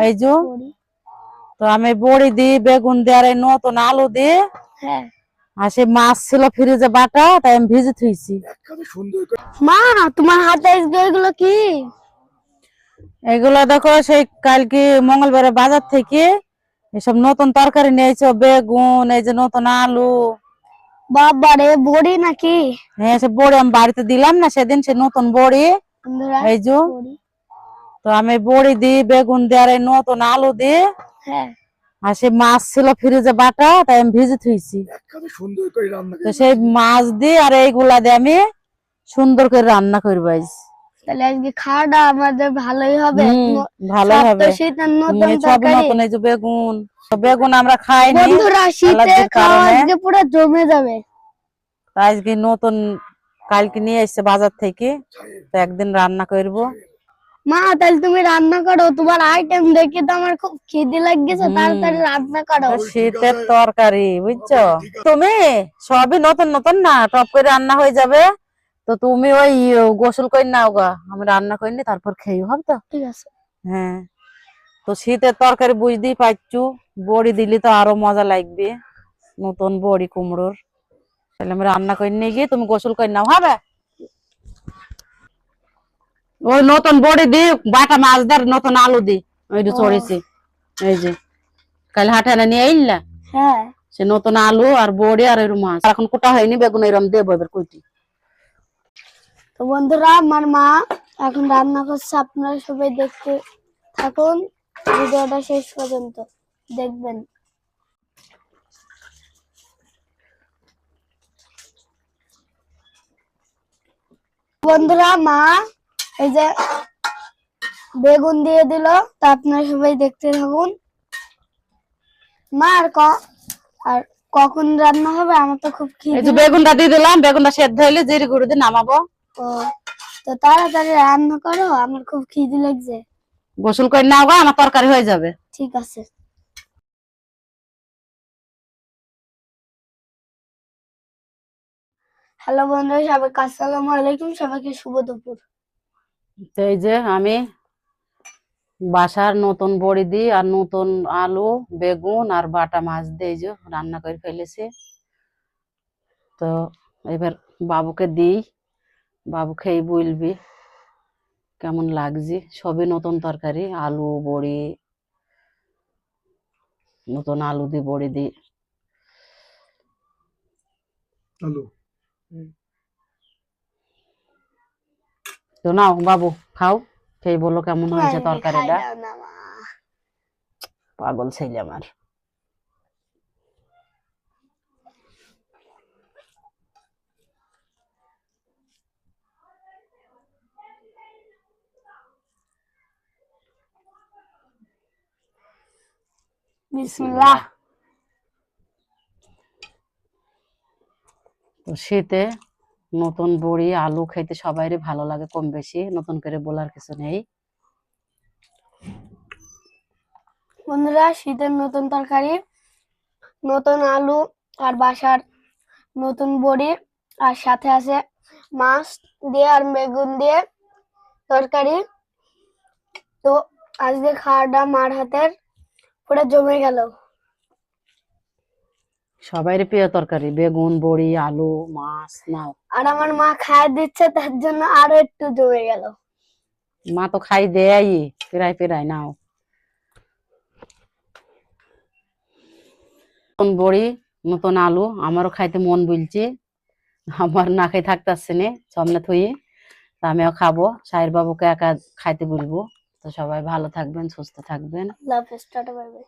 এই যে তো আমি বড়ি দিই, বেগুন দিয়ে আর এই নতুন আলু দিয়ে আর সে মাছ ছিল ফ্রিজে বাটা, তাই আমি ভিজে থুইছি। মা তোমার হাতে এগুলো কি? এগুলো দেখো সেই কালকে মঙ্গলবারে বাজার থেকে এসব নতুন তরকারি নিয়েছো, বেগুন, এই যে নতুন আলু। বাবারে বড়ি নাকি? হ্যাঁ, সে বড়ি আমি বাড়িতে দিলাম না সেদিন, সে নতুন বড়ি। এই যে তো আমি বড়ি দিই, বেগুন দিয়ে আর এই নতুন আলু দিয়ে আর সে মাছ ছিল ফ্রিজে বাটা, তাই আমি ভিজে থুইছি। তো সেই মাছ দিয়ে আর এইগুলা দিয়ে আমি সুন্দর করে রান্না করবো। তাহলে আজকে খাওয়াটা আমাদের ভালোই হবে। ভালোই হবে, নতুন সব নতুন। এই যে বেগুন, বেগুন আমরা খাইনি, বন্ধুরা শীতে খাওয়া আজকে পুরো জমে যাবে। আজকে নতুন কালকে নিয়ে এসছে বাজার থেকে, তো একদিন রান্না করব। মা তাহলে তুমি রান্না করো, তোমার আইটেম দেখে তো আমার খুব খিদে লাগছে, তাড়াতাড়ি রান্না করো। শীতের তরকারি বুঝছো তুমি, সবই নতুন নতুন না, টপ করে রান্না হয়ে যাবে। তো তুমি ওই গোসল করে নাও গা, আমি রান্না করিনি, তারপর খেয়ে হবে তো? ঠিক আছে। হ্যাঁ, তো শীতের তরকারি বুঝতেই পারছু, বড়ি দিলে তো আরো মজা লাগবে, নতুন বড়ি কুমড়োর। তাহলে আমি রান্না করে নিয়ে গিয়ে তুমি গোসল করে নাও, হবে? ওই নতুন বড়ি দি, বাটা মাছ দার নতুন আলু দি, ওই চড়েছি। এই যে কাল হাটে এনে নিয়ে আইলা, সে নতুন আলু আর বড়ি আর এর মাছ। এখন কোটা হয়নি, বেগুন এরম দেবো এবার কইটি। তো বন্ধুরা আমার মা এখন রান্না করছে, আপনারা সবাই দেখতে থাকুন, ভিডিওটা শেষ পর্যন্ত দেখবেন। বন্ধুরা মা এই যে বেগুন দিয়ে দিল, তা আপনারা সবাই দেখতে থাকুন। মা আর কখন রান্না হবে? আমার তো খুব খিদে। এই যে বেগুনটা দিয়ে দিলাম, বেগুনটা সেদ্ধ হইলে জিরে গুঁড়ো দিয়ে নামাবো। ও তো তাড়াতাড়ি রান্না করো, আমার খুব খিদে লাগছে। গোসল করে নাও গা, আমার তরকারি হয়ে যাবে। ঠিক আছে। হ্যালো বন্ধুরা, সবাইকে আসসালামু আলাইকুম, সবাইকে শুভ দুপুর। এই যে আমি বাসার নতুন বড়ি দিই আর নতুন আলু, বেগুন আর বাটা মাছ দিয়ে এই যে রান্না করে ফেলেছি। তো এবার বাবুকে দিই, বাবু খেয়ে বলবি কেমন লাগছে। সবই নতুন তরকারি, আলু বড়ি, নতুন আলু দিয়ে বড়ি দিই। তো নাও বাবু খাও, খেয়ে বলো কেমন হয়েছে তরকারিটা। পাগল ছেলে আমার। বিসমিল্লাহ। তো শীতে নতুন বড়ি আলু খাইতে সবাইরই ভালো লাগে, কম বেশি, নতুন করে বলার কিছু নেই। বন্ধুরা শীতের নতুন তরকারি, নতুন আলু আর বাসার নতুন বড়ি, আর সাথে আছে মাছ দিয়ে আর বেগুন দিয়ে তরকারি। তো আজকে খাওয়াটা মার হাতের পুরো জমে গেল। সবাইরই প্রিয় তরকারি, বেগুন বড়ি আলু মাছ। নাও, আর আমার মা খাই দিচ্ছে, তার জন্য আরো একটু জমে গেল। মা তো খাই দেয় পেরাই পেরাই। নাও, নতুন বড়ি নতুন আলু, আমারও খাইতে মন বলছে, আমার না খাই থাকতেছে না সামনে থুই। তা আমিও খাবো, সাহির বাবুকে একা খাইতে বলবো। তো সবাই ভালো থাকবেন, সুস্থ থাকবেন। আল্লাহ হাফেজ, টাটা বাই বাই।